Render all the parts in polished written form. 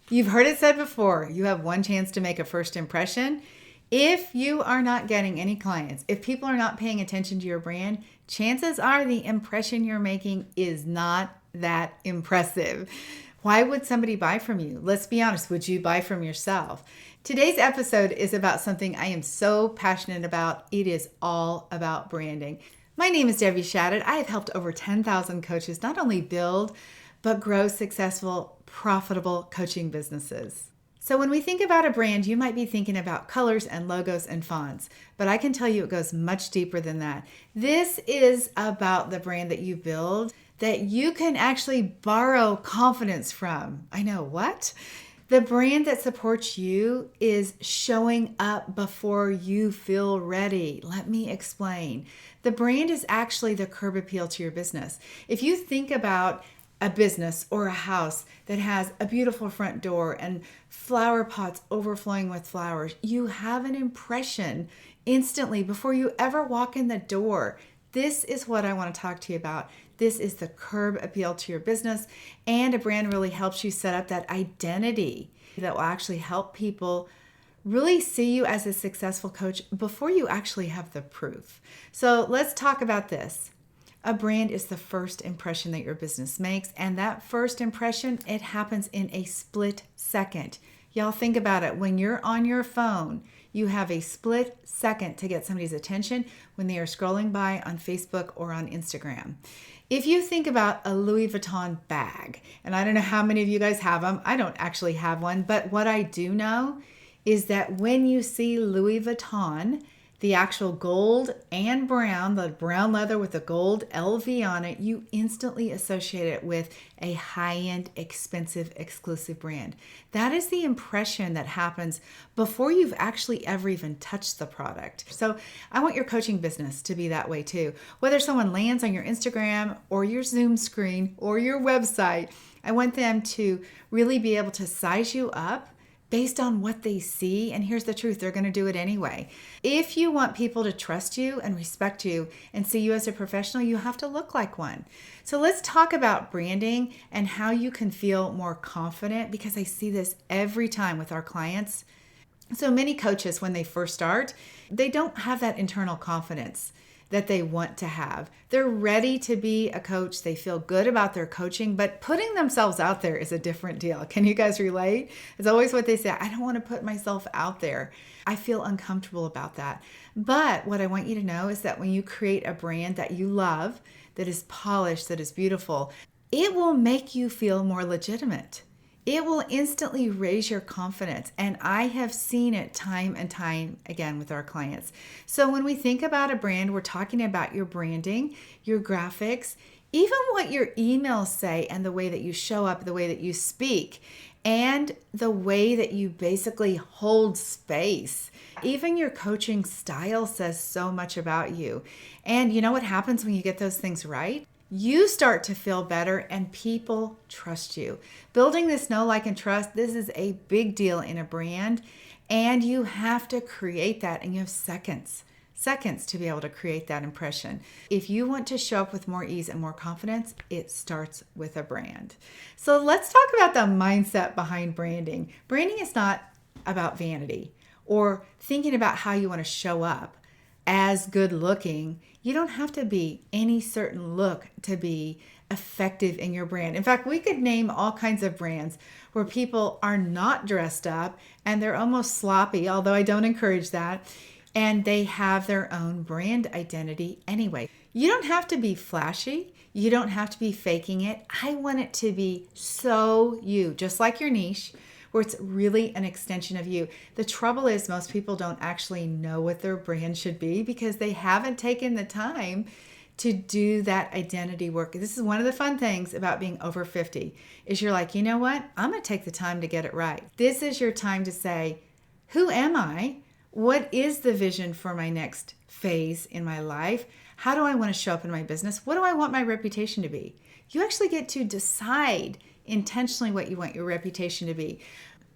You've heard it said before, you have one chance to make a first impression. If you are not getting any clients, if people are not paying attention to your brand, chances are the impression you're making is not that impressive. Why would somebody buy from you? Let's be honest, would you buy from yourself? Today's episode is about something I am so passionate about. It is all about branding. My name is Debbie Shadid. I have helped over 10,000 coaches not only build, but grow successful, profitable coaching businesses. So when we think about a brand, you might be thinking about colors and logos and fonts, but I can tell you it goes much deeper than that. This is about the brand that you build that you can actually borrow confidence from. I know, what? The brand that supports you is showing up before you feel ready. Let me explain. The brand is actually the curb appeal to your business. If you think about a business or a house that has a beautiful front door and flower pots overflowing with flowers, you have an impression instantly before you ever walk in the door. This is what I want to talk to you about. This is the curb appeal to your business, and a brand really helps you set up that identity that will actually help people really see you as a successful coach before you actually have the proof. So let's talk about this. A brand is the first impression that your business makes, and that first impression, it happens in a split second. Y'all think about it. When you're on your phone, you have a split second to get somebody's attention when they are scrolling by on Facebook or on Instagram. If you think about a Louis Vuitton bag, and I don't know how many of you guys have them, I don't actually have one, but what I do know is that when you see Louis Vuitton, the actual gold and brown, the brown leather with the gold LV on it, you instantly associate it with a high-end, expensive, exclusive brand. That is the impression that happens before you've actually ever even touched the product. So I want your coaching business to be that way too. Whether someone lands on your Instagram or your Zoom screen or your website, I want them to really be able to size you up based on what they see. And here's the truth, they're going to do it anyway. If you want people to trust you and respect you and see you as a professional, you have to look like one. So let's talk about branding and how you can feel more confident, because I see this every time with our clients. So many coaches, when they first start, they don't have that internal confidence that they want to have. They're ready to be a coach. They feel good about their coaching, but putting themselves out there is a different deal. Can you guys relate? It's always what they say. I don't want to put myself out there. I feel uncomfortable about that. But what I want you to know is that when you create a brand that you love, that is polished, that is beautiful, it will make you feel more legitimate. It will instantly raise your confidence. And I have seen it time and time again with our clients. So when we think about a brand, we're talking about your branding, your graphics, even what your emails say, and the way that you show up, the way that you speak, and the way that you basically hold space. Even your coaching style says so much about you. And you know what happens when you get those things right? You start to feel better and people trust you. Building this know, like, and trust, this is a big deal in a brand, and you have to create that, and you have seconds to be able to create that impression. If you want to show up with more ease and more confidence, it starts with a brand. So let's talk about the mindset behind branding. Branding is not about vanity or thinking about how you want to show up as good looking. You don't have to be any certain look to be effective in your brand. In fact, we could name all kinds of brands where people are not dressed up and they're almost sloppy, although I don't encourage that, and they have their own brand identity anyway. You don't have to be flashy. You don't have to be faking it. I want it to be so you, just like your niche, where it's really an extension of you. The trouble is most people don't actually know what their brand should be because they haven't taken the time to do that identity work. This is one of the fun things about being over 50 is you're like, you know what? I'm going to take the time to get it right. This is your time to say, who am I? What is the vision for my next phase in my life? How do I want to show up in my business? What do I want my reputation to be? You actually get to decide intentionally what you want your reputation to be.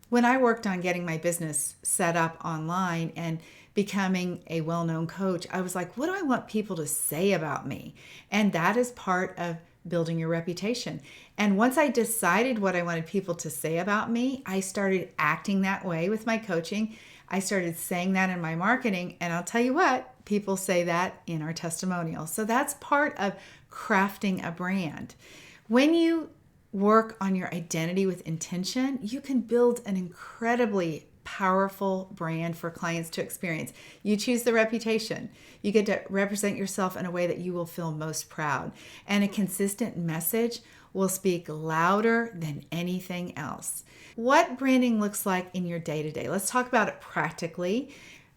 When I worked on getting my business set up online and becoming a well-known coach, I was like, what do I want people to say about me? And that is part of building your reputation. And once I decided what I wanted people to say about me, I started acting that way with my coaching. I started saying that in my marketing. And I'll tell you what, people say that in our testimonials. So that's part of crafting a brand. When you work on your identity with intention, you can build an incredibly powerful brand for clients to experience. You choose the reputation. You get to represent yourself in a way that you will feel most proud. And a consistent message will speak louder than anything else. What branding looks like in your day-to-day. Let's talk about it practically.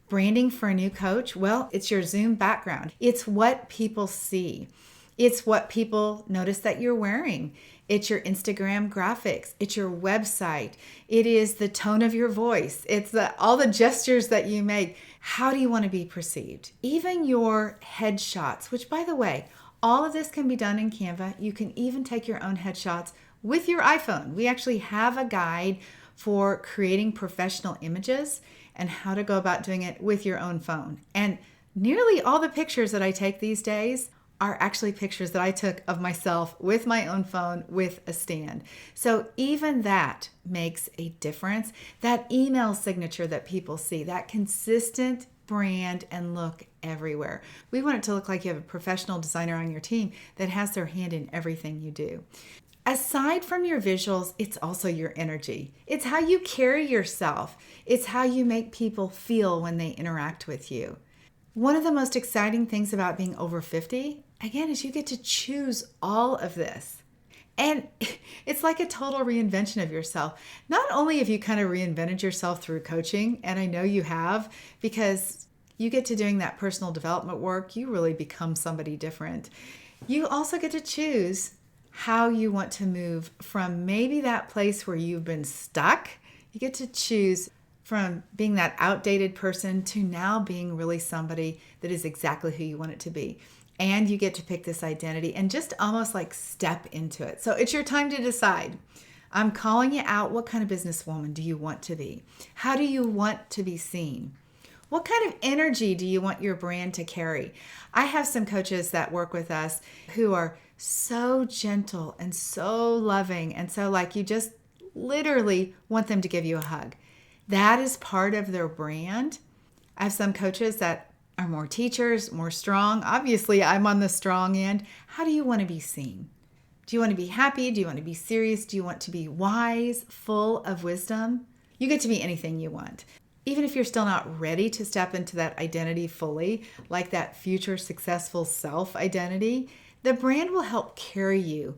Branding for a new coach, well, it's your Zoom background. It's what people see. It's what people notice that you're wearing. It's your Instagram graphics. It's your website. It is the tone of your voice. It's all the gestures that you make. How do you want to be perceived? Even your headshots, which by the way, all of this can be done in Canva. You can even take your own headshots with your iPhone. We actually have a guide for creating professional images and how to go about doing it with your own phone. And nearly all the pictures that I take these days are actually pictures that I took of myself with my own phone with a stand. So even that makes a difference. That email signature that people see, that consistent brand and look everywhere. We want it to look like you have a professional designer on your team that has their hand in everything you do. Aside from your visuals, it's also your energy. It's how you carry yourself. It's how you make people feel when they interact with you. One of the most exciting things about being over 50, again, is you get to choose all of this. And it's like a total reinvention of yourself. Not only have you kind of reinvented yourself through coaching, and I know you have, because you get to doing that personal development work, you really become somebody different. You also get to choose how you want to move from maybe that place where you've been stuck. You get to choose from being that outdated person to now being really somebody that is exactly who you want it to be. And you get to pick this identity and just almost like step into it. So it's your time to decide. I'm calling you out. What kind of businesswoman do you want to be? How do you want to be seen? What kind of energy do you want your brand to carry? I have some coaches that work with us who are so gentle and so loving. And so like you just literally want them to give you a hug. That is part of their brand. I have some coaches that are more teachers, more strong. Obviously, I'm on the strong end. How do you want to be seen? Do you want to be happy? Do you want to be serious? Do you want to be wise, full of wisdom? You get to be anything you want. Even if you're still not ready to step into that identity fully, like that future successful self identity, the brand will help carry you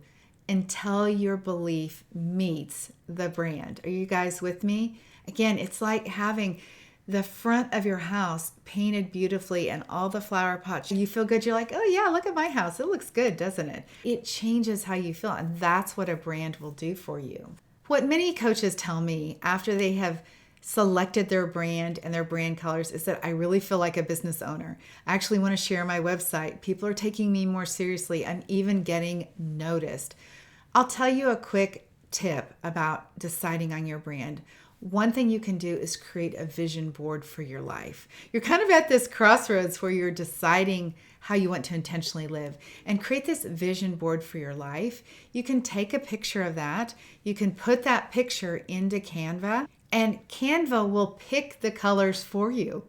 until your belief meets the brand. Are you guys with me? Again, it's like having the front of your house painted beautifully and all the flower pots. You feel good. You're like, oh yeah, look at my house. It looks good, doesn't it? It changes how you feel. And that's what a brand will do for you. What many coaches tell me after they have selected their brand and their brand colors is that I really feel like a business owner. I actually want to share my website. People are taking me more seriously. I'm even getting noticed. I'll tell you a quick tip about deciding on your brand. One thing you can do is create a vision board for your life. You're kind of at this crossroads where you're deciding how you want to intentionally live, and create this vision board for your life. You can take a picture of that. You can put that picture into Canva, and Canva will pick the colors for you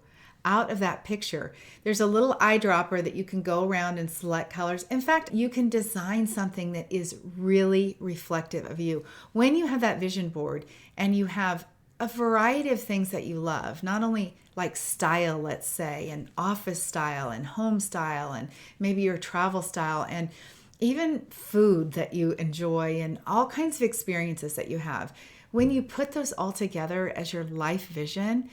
out of that picture. There's a little eyedropper that you can go around and select colors. In fact, you can design something that is really reflective of you. When you have that vision board and you have a variety of things that you love, not only like style, let's say, and office style and home style, and maybe your travel style, and even food that you enjoy, and all kinds of experiences that you have. When you put those all together as your life vision,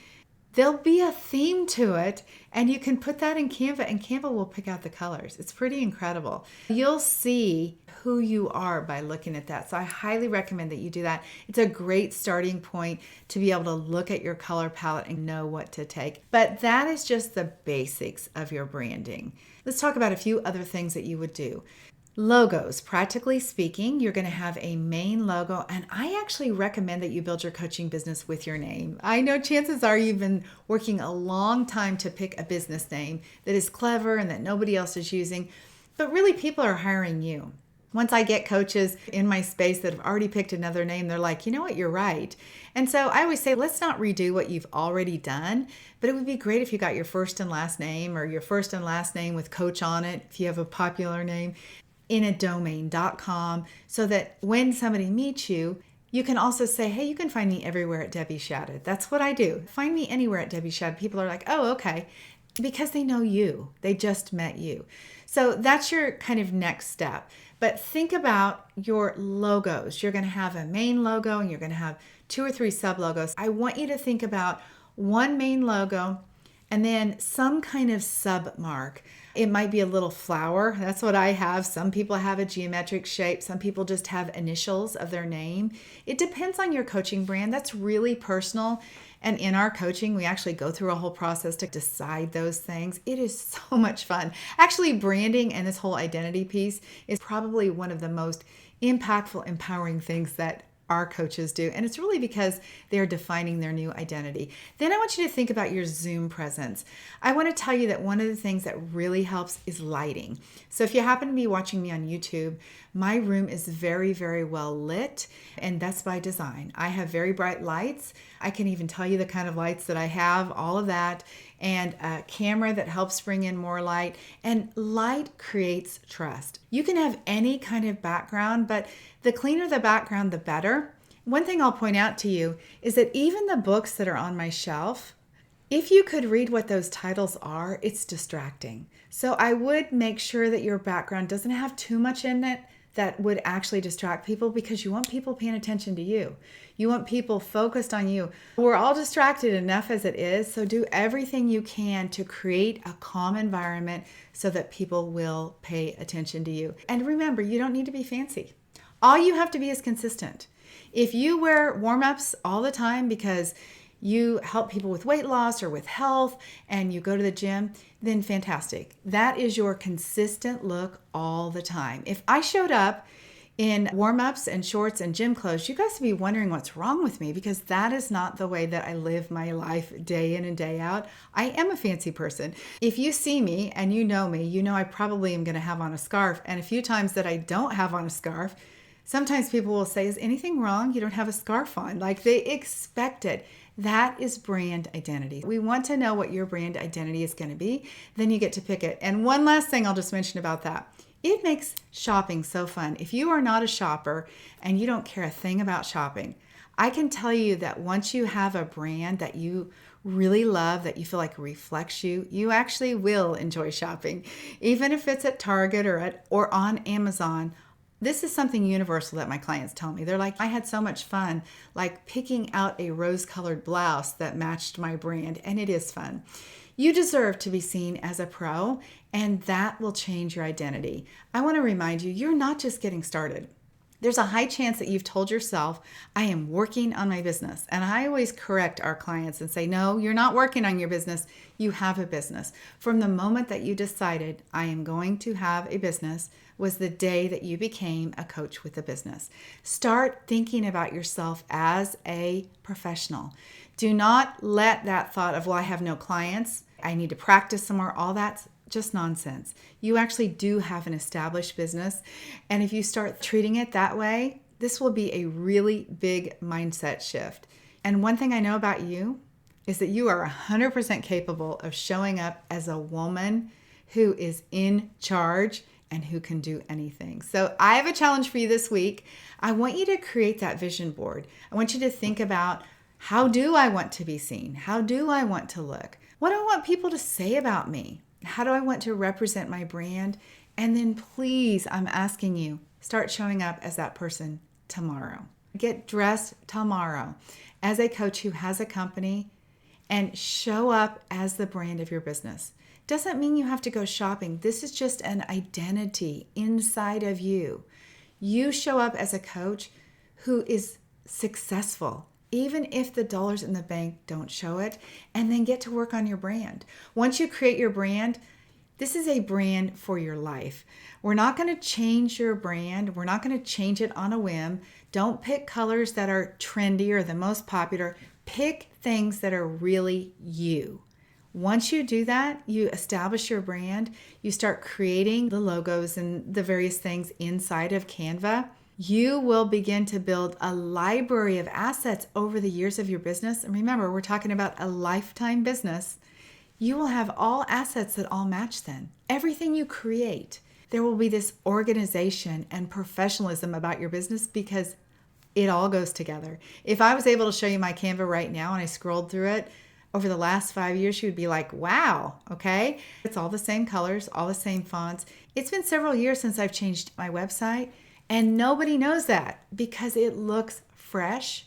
there'll be a theme to it, and you can put that in Canva, and Canva will pick out the colors. It's pretty incredible. You'll see who you are by looking at that. So I highly recommend that you do that. It's a great starting point to be able to look at your color palette and know what to take. But that is just the basics of your branding. Let's talk about a few other things that you would do. Logos. Practically speaking, you're going to have a main logo, and I actually recommend that you build your coaching business with your name. I know chances are you've been working a long time to pick a business name that is clever and that nobody else is using, but really people are hiring you. Once I get coaches in my space that have already picked another name, they're like, you know what, you're right. And so I always say, let's not redo what you've already done, but it would be great if you got your first and last name or your first and last name with coach on it, if you have a popular name, in a domain.com, so that when somebody meets you, you can also say, hey, you can find me everywhere at Debbie Shadid. That's what I do. Find me anywhere at Debbie Shadid. People are like, oh, okay, because they know you. They just met you. So that's your kind of next step. But think about your logos. You're going to have a main logo and you're going to have 2 or 3 sub logos. I want you to think about one main logo and then some kind of sub mark. It might be a little flower. That's what I have. Some people have a geometric shape. Some people just have initials of their name. It depends on your coaching brand. That's really personal. And in our coaching, we actually go through a whole process to decide those things. It is so much fun. Actually, branding and this whole identity piece is probably one of the most impactful, empowering things that our coaches do. And it's really because they're defining their new identity. Then I want you to think about your Zoom presence. I want to tell you that one of the things that really helps is lighting. So if you happen to be watching me on YouTube, my room is very, very well lit, and that's by design. I have very bright lights. I can even tell you the kind of lights that I have, all of that, and a camera that helps bring in more light. And light creates trust. You can have any kind of background, but the cleaner the background, the better. One thing I'll point out to you is that even the books that are on my shelf, if you could read what those titles are, it's distracting. So I would make sure that your background doesn't have too much in it that would actually distract people, because you want people paying attention to you. You want people focused on you. We're all distracted enough as it is, so do everything you can to create a calm environment so that people will pay attention to you. And remember, you don't need to be fancy. All you have to be is consistent. If you wear warm-ups all the time because you help people with weight loss or with health and you go to the gym, then fantastic. That is your consistent look all the time. If I showed up in warm-ups and shorts and gym clothes, you guys would be wondering what's wrong with me, because that is not the way that I live my life day in and day out. I am a fancy person. If you see me and you know me, you know I probably am going to have on a scarf. And a few times that I don't have on a scarf, sometimes people will say, is anything wrong? You don't have a scarf on. Like, they expect it. That is brand identity. We want to know what your brand identity is going to be. Then you get to pick it. And one last thing I'll just mention about that. It makes shopping so fun. If you are not a shopper and you don't care a thing about shopping, I can tell you that once you have a brand that you really love, that you feel like reflects you, you actually will enjoy shopping. Even if it's at Target or on Amazon. This is something universal that my clients tell me. They're like, I had so much fun, like picking out a rose-colored blouse that matched my brand, and it is fun. You deserve to be seen as a pro, and that will change your identity. I want to remind you, you're not just getting started. There's a high chance that you've told yourself, I am working on my business. And I always correct our clients and say, no, you're not working on your business. You have a business. From the moment that you decided, I am going to have a business, was the day that you became a coach with a business. Start thinking about yourself as a professional. Do not let that thought of, well, I have no clients, I need to practice somewhere, all that's just nonsense. You actually do have an established business. And if you start treating it that way, this will be a really big mindset shift. And one thing I know about you is that you are 100% capable of showing up as a woman who is in charge and who can do anything. So I have a challenge for you this week. I want you to create that vision board. I want you to think about, how do I want to be seen? How do I want to look? What do I want people to say about me? How do I want to represent my brand? And then please, I'm asking you, start showing up as that person tomorrow. Get dressed tomorrow as a coach who has a company and show up as the brand of your business. Doesn't mean you have to go shopping. This is just an identity inside of you. You show up as a coach who is successful, even if the dollars in the bank don't show it, and then get to work on your brand. Once you create your brand, this is a brand for your life. We're not going to change your brand. We're not going to change it on a whim. Don't pick colors that are trendy or the most popular. Pick things that are really you. Once you do that, you establish your brand, you start creating the logos and the various things inside of Canva. You will begin to build a library of assets over the years of your business. And remember, we're talking about a lifetime business. You will have all assets that all match then. Everything you create, there will be this organization and professionalism about your business because it all goes together. If I was able to show you my Canva right now and I scrolled through it, over the last 5 years, you would be like, wow, okay? It's all the same colors, all the same fonts. It's been several years since I've changed my website, and nobody knows that because it looks fresh,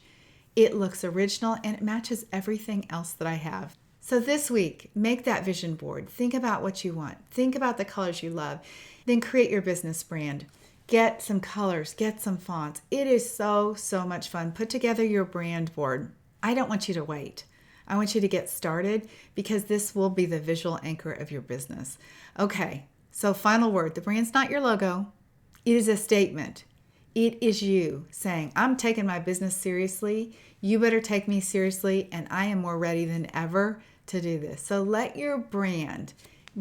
it looks original, and it matches everything else that I have. So this week, make that vision board. Think about what you want. Think about the colors you love. Then create your business brand. Get some colors, get some fonts. It is so much fun. Put together your brand board. I don't want you to wait. I want you to get started because this will be the visual anchor of your business. Okay, so final word. The brand's not your logo. It is a statement. It is you saying, I'm taking my business seriously. You better take me seriously, and I am more ready than ever to do this. So let your brand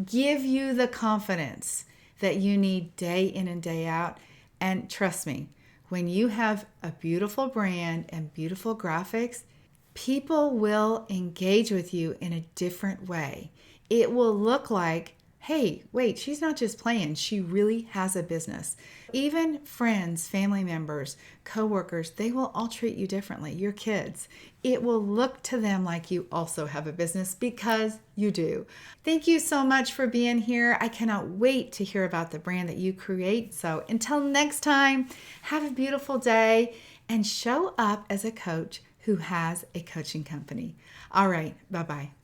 give you the confidence that you need day in and day out. And trust me, when you have a beautiful brand and beautiful graphics, people will engage with you in a different way. It will look like, hey, wait, she's not just playing. She really has a business. Even friends, family members, coworkers, they will all treat you differently. Your kids, it will look to them like you also have a business because you do. Thank you so much for being here. I cannot wait to hear about the brand that you create. So until next time, have a beautiful day and show up as a coach who has a coaching company. All right, bye-bye.